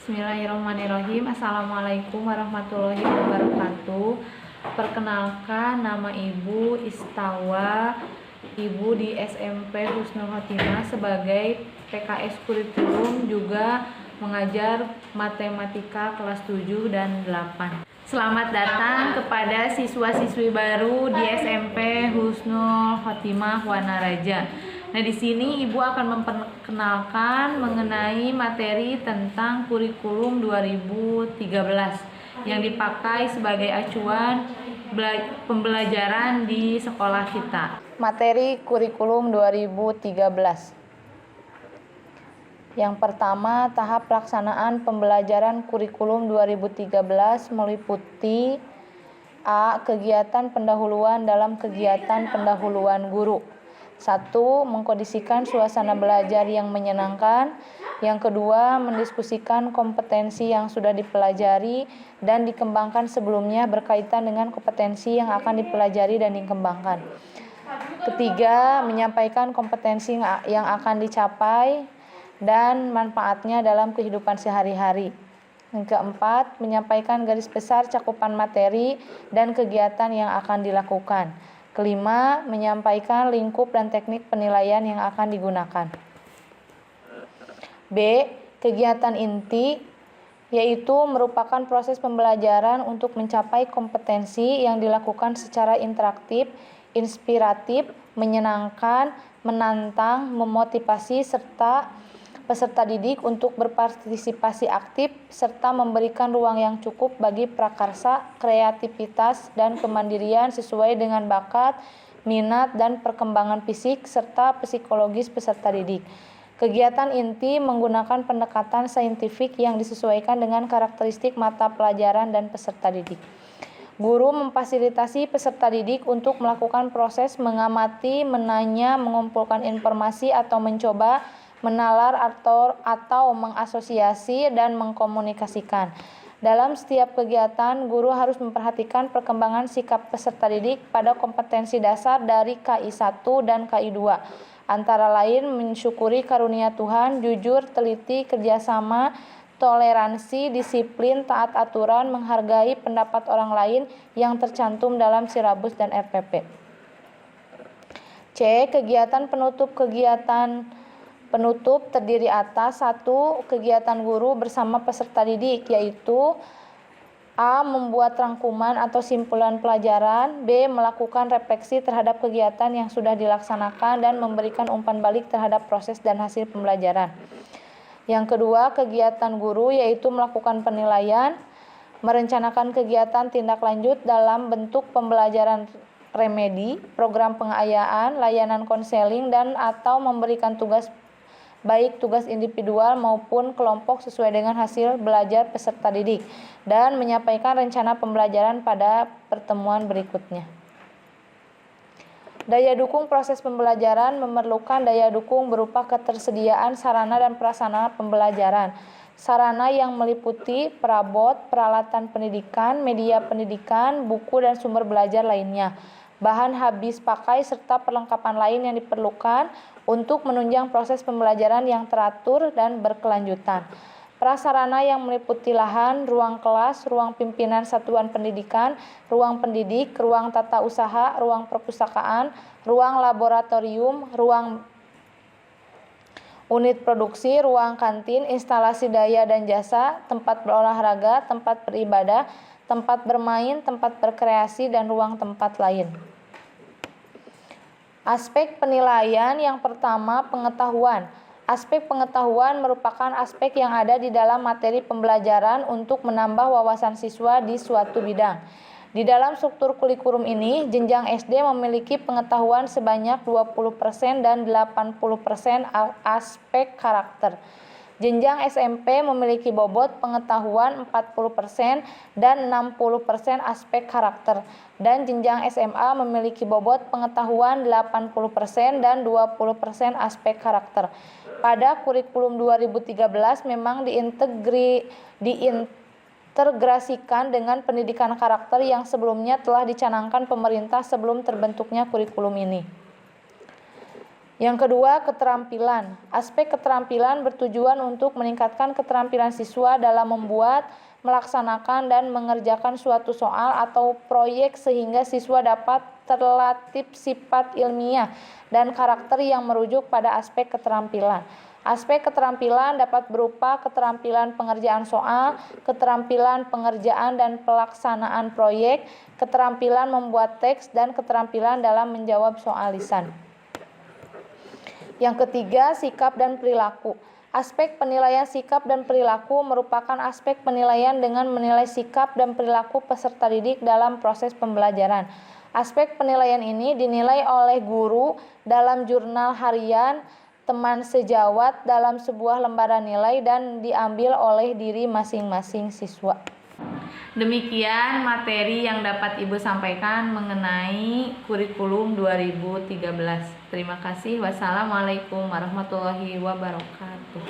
Bismillahirrahmanirrahim. Assalamualaikum warahmatullahi wabarakatuh. Perkenalkan, nama Ibu Istawa, Ibu di SMP Husnul Khotimah sebagai PKS kurikulum, juga mengajar matematika kelas 7 dan 8. Selamat datang kepada siswa-siswi baru di SMP Husnul Khotimah Wanaraja. Nah, di sini Ibu akan memperkenalkan mengenai materi tentang kurikulum 2013 yang dipakai sebagai acuan pembelajaran di sekolah kita. Materi kurikulum 2013. Yang pertama, tahap pelaksanaan pembelajaran kurikulum 2013 meliputi A. Kegiatan pendahuluan dalam kegiatan pendahuluan guru. 1. Mengkondisikan suasana belajar yang menyenangkan. Yang kedua, mendiskusikan kompetensi yang sudah dipelajari dan dikembangkan sebelumnya berkaitan dengan kompetensi yang akan dipelajari dan dikembangkan. Ketiga, menyampaikan kompetensi yang akan dicapai dan manfaatnya dalam kehidupan sehari-hari. Yang keempat, menyampaikan garis besar cakupan materi dan kegiatan yang akan dilakukan. Kelima, menyampaikan lingkup dan teknik penilaian yang akan digunakan. B. Kegiatan inti, yaitu merupakan proses pembelajaran untuk mencapai kompetensi yang dilakukan secara interaktif, inspiratif, menyenangkan, menantang, memotivasi, serta peserta didik untuk berpartisipasi aktif serta memberikan ruang yang cukup bagi prakarsa, kreativitas, dan kemandirian sesuai dengan bakat, minat, dan perkembangan fisik serta psikologis peserta didik. Kegiatan inti menggunakan pendekatan saintifik yang disesuaikan dengan karakteristik mata pelajaran dan peserta didik. Guru memfasilitasi peserta didik untuk melakukan proses mengamati, menanya, mengumpulkan informasi atau mencoba menalar atau mengasosiasi dan mengkomunikasikan. Dalam setiap kegiatan, guru harus memperhatikan perkembangan sikap peserta didik pada kompetensi dasar dari KI 1 dan KI 2. Antara lain mensyukuri karunia Tuhan, jujur, teliti, kerjasama, toleransi, disiplin, taat aturan, menghargai pendapat orang lain yang tercantum dalam silabus dan RPP. C. Kegiatan penutup. Kegiatan penutup terdiri atas 1. Kegiatan guru bersama peserta didik, yaitu A. Membuat rangkuman atau simpulan pelajaran. B. Melakukan refleksi terhadap kegiatan yang sudah dilaksanakan dan memberikan umpan balik terhadap proses dan hasil pembelajaran. Yang kedua, kegiatan guru yaitu melakukan penilaian, merencanakan kegiatan tindak lanjut dalam bentuk pembelajaran remedi, program pengayaan, layanan konseling, dan atau memberikan tugas baik tugas individual maupun kelompok sesuai dengan hasil belajar peserta didik, dan menyampaikan rencana pembelajaran pada pertemuan berikutnya. Daya dukung proses pembelajaran memerlukan daya dukung berupa ketersediaan sarana dan prasarana pembelajaran. Sarana yang meliputi perabot, peralatan pendidikan, media pendidikan, buku dan sumber belajar lainnya, bahan habis pakai, serta perlengkapan lain yang diperlukan untuk menunjang proses pembelajaran yang teratur dan berkelanjutan. Prasarana yang meliputi lahan, ruang kelas, ruang pimpinan satuan pendidikan, ruang pendidik, ruang tata usaha, ruang perpustakaan, ruang laboratorium, ruang unit produksi, ruang kantin, instalasi daya dan jasa, tempat berolahraga, tempat beribadah, tempat bermain, tempat berkreasi, dan ruang tempat lain. Aspek penilaian. Yang pertama, pengetahuan. Aspek pengetahuan merupakan aspek yang ada di dalam materi pembelajaran untuk menambah wawasan siswa di suatu bidang. Di dalam struktur kurikulum ini, jenjang SD memiliki pengetahuan sebanyak 20% dan 80% aspek karakter. Jenjang SMP memiliki bobot pengetahuan 40% dan 60% aspek karakter, dan jenjang SMA memiliki bobot pengetahuan 80% dan 20% aspek karakter. Pada kurikulum 2013 memang diintegrasikan dengan pendidikan karakter yang sebelumnya telah dicanangkan pemerintah sebelum terbentuknya kurikulum ini. Yang kedua, keterampilan. Aspek keterampilan bertujuan untuk meningkatkan keterampilan siswa dalam membuat, melaksanakan, dan mengerjakan suatu soal atau proyek sehingga siswa dapat terlatih sifat ilmiah dan karakter yang merujuk pada aspek keterampilan. Aspek keterampilan dapat berupa keterampilan pengerjaan soal, keterampilan pengerjaan dan pelaksanaan proyek, keterampilan membuat teks, dan keterampilan dalam menjawab soal lisan. Yang ketiga, sikap dan perilaku. Aspek penilaian sikap dan perilaku merupakan aspek penilaian dengan menilai sikap dan perilaku peserta didik dalam proses pembelajaran. Aspek penilaian ini dinilai oleh guru dalam jurnal harian, teman sejawat dalam sebuah lembaran nilai, dan diambil oleh diri masing-masing siswa. Demikian materi yang dapat Ibu sampaikan mengenai kurikulum 2013. Terima kasih. Wassalamualaikum warahmatullahi wabarakatuh.